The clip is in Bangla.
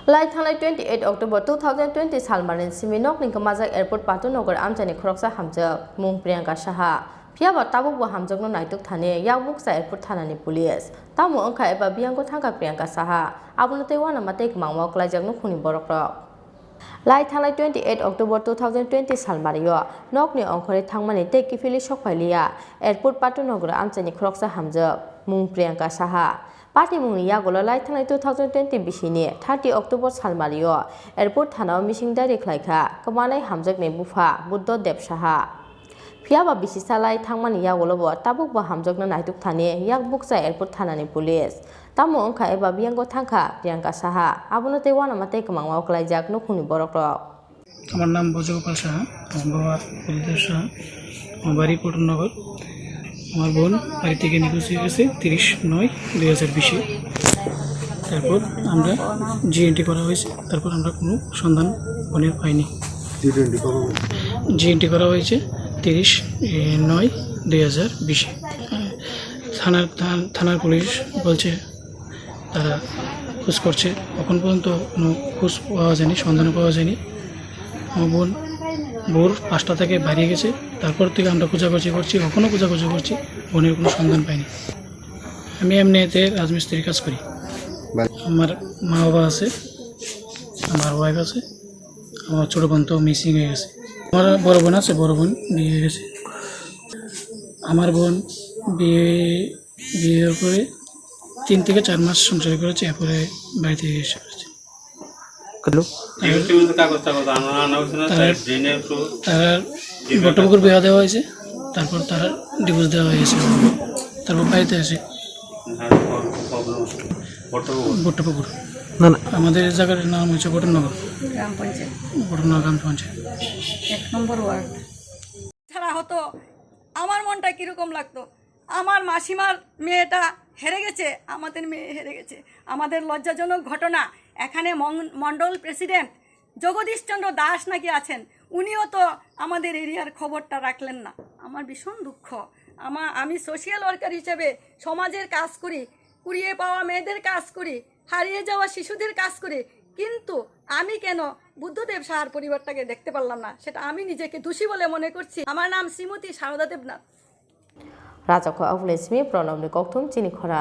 Lai thanglai 28 October 2020 salmarin siminok ning kamajak airport patunogar amjani khoroksa hamjak mung Priyanka Saha phiaba tabuk bo hamjak no naituk thane yakbuk sa airport thanani police tamu angkha eba biangko thangka Priyanka Saha abunate wana matei mangwa klaijak no khuni borokrok Lai thanglai 28 October 2020 salmario nokni angkhore thangmani te kifili sokphailiya airport patunogar amjani khoroksa hamjak mung Priyanka Saha Party mungni yagolo lai thanglai 2020 bisini 30 October salmario airport thanao missing dari khlaikha kamanai hamjakni bufa Buddha Dev Saha phiaba bisisa lai thangmani yagolo bo tabuk bo hamjakna naituk thani yak buksa airport thanani police tamu angkha eba biango thangkha Priyanka Saha abunote wana mate kamangwa klaijak nukhuni borokrok আমার নাম বজগোপাল সাহা আমার বাবা বুদ্ধদেব সাহা আমার বাড়ি পটননগর আমার বোন বাড়ি থেকে নিখোঁজ হয়ে গেছে 30/9/2020 তারপর আমরা জিএনটি করা হয়েছে তারপর আমরা কোনো সন্ধান বোনের পাইনি জিএনটি করা হয়েছে 30/9/2020 থানার পুলিশ বলছে তারা খোঁজ করছে এখন পর্যন্ত কোনো খোঁজ পাওয়া যায়নি সন্ধান পাওয়া যায়নি আমার বোন ভোর 5টা থেকে বেরিয়ে গেছে তারপর থেকে আমরা খোঁজাখুঁজি করছি কখনো খোঁজাখুঁজি করছি বোনের কোনো সন্ধান পাইনি আমি এমনিতে রাজমিস্ত্রির কাজ করি আমার মা বাবা আছে আমার ওয়াইফ আছে আমার ছোটো বোন তো মিসিং হয়ে গেছে আমার বড় বোন আছে বড় বোন বিয়ে হয়ে গেছে আমার বোন বিয়ে করে 3 থেকে 4 মাস সংসার করেছে এরপরে বাড়িতে এসে পড়েছে তার বটপুকুর বিয়া দেওয়া হয়েছে তারপর তার ডিভোর্স দেওয়া হয়েছে তারপর বাড়িতে আসে বটপুকুর না না আমাদের জায়গার নাম হচ্ছে বটননগর গ্রাম পঞ্চায়েত বটননগর গ্রাম পঞ্চায়েত 1 নম্বর ওয়ার্ড ছাড়া হতো আমার মনটা কীরকম লাগতো আমার মাসিমার মেয়েটা হেরে গেছে আমাদের মেয়ে হেরে গেছে আমাদের লজ্জাজনক ঘটনা এখানে মণ্ডল প্রেসিডেন্ট জগদীশচন্দ্র দাস নাকি আছেন উনিও তো আমাদের এরিয়ার খবরটা রাখলেন না আমার ভীষণ দুঃখ আমি সোশ্যাল ওয়ার্কার হিসেবে সমাজের কাজ করি কুড়িয়ে পাওয়া মেয়েদের কাজ করি হারিয়ে যাওয়া শিশুদের কাজ করি কিন্তু আমি কেন বুদ্ধদেব সাহার পরিবারটাকে দেখতে পারলাম না সেটা আমি নিজেকে দোষী বলে মনে করছি আমার নাম Shrimati Sarada Debnath Raja ko avulesmi pranamni kokthum chini khora